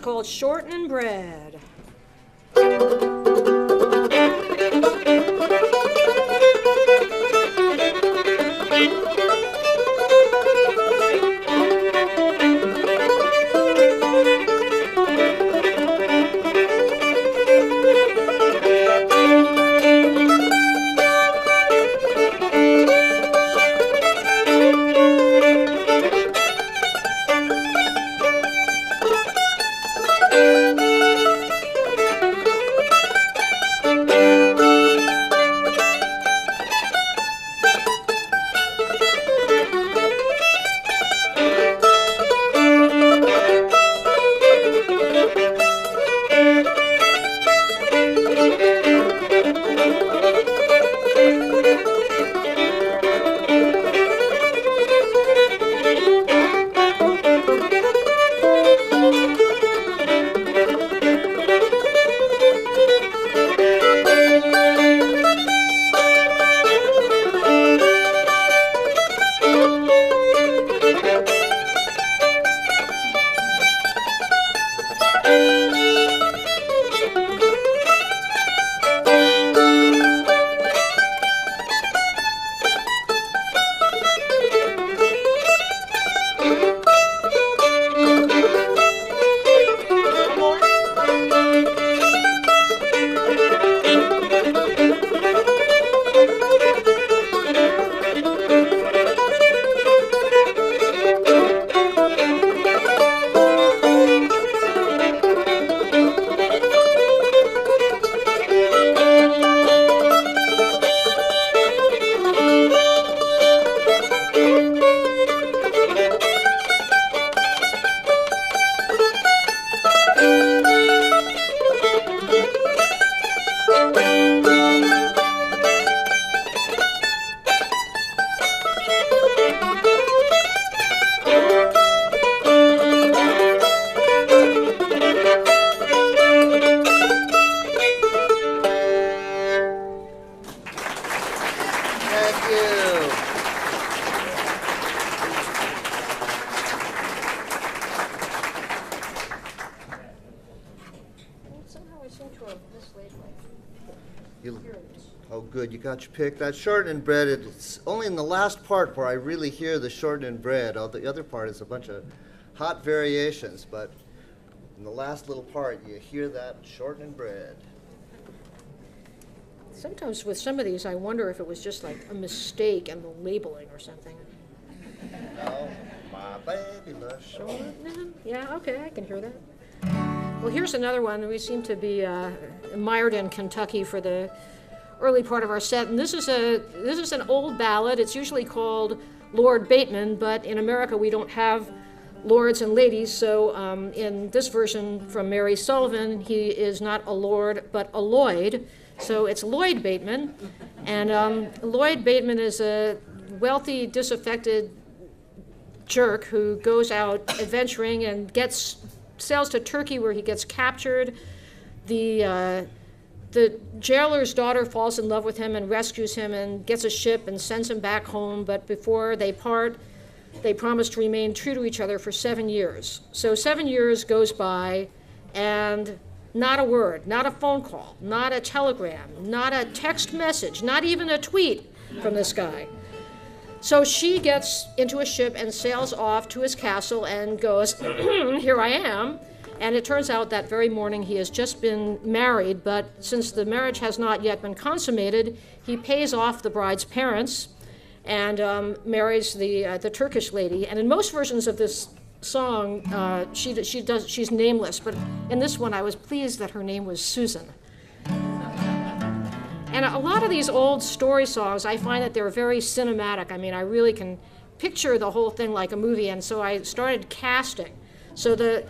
called Shortnin Bread. Oh, good, you got your pick. That Shortnin Bread, it's only in the last part where I really hear the Shortnin Bread. All the other part is a bunch of hot variations, but in the last little part, you hear that Shortnin Bread. Sometimes with some of these, I wonder if it was just like a mistake in the labeling or something. Oh, my baby loves Shortnin. Yeah, okay, I can hear that. Well, here's another one. We seem to be mired in Kentucky for the early part of our set, and this is an old ballad. It's usually called Lord Bateman, but in America we don't have lords and ladies, so in this version from Mary Sullivan, he is not a lord but a Lloyd, so it's Lloyd Bateman, and Lloyd Bateman is a wealthy, disaffected jerk who goes out adventuring and sails to Turkey where he gets captured. The jailer's daughter falls in love with him and rescues him and gets a ship and sends him back home, but before they part, they promise to remain true to each other for 7 years. So 7 years goes by, and not a word, not a phone call, not a telegram, not a text message, not even a tweet from this guy. So she gets into a ship and sails off to his castle and goes, here I am. And it turns out that very morning he has just been married, but since the marriage has not yet been consummated, he pays off the bride's parents and marries the Turkish lady. And in most versions of this song, she's nameless, but in this one I was pleased that her name was Susan. And a lot of these old story songs, I find that they're very cinematic. I mean, I really can picture the whole thing like a movie, and so I started casting. So the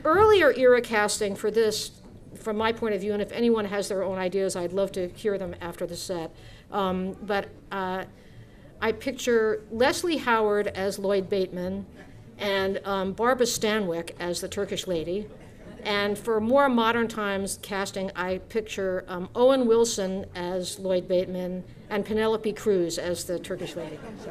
earlier era casting for this, from my point of view, and if anyone has their own ideas, I'd love to hear them after the set. But I picture Leslie Howard as Lloyd Bateman and Barbara Stanwyck as the Turkish lady. And for more modern times casting, I picture Owen Wilson as Lloyd Bateman and Penelope Cruz as the Turkish lady. So.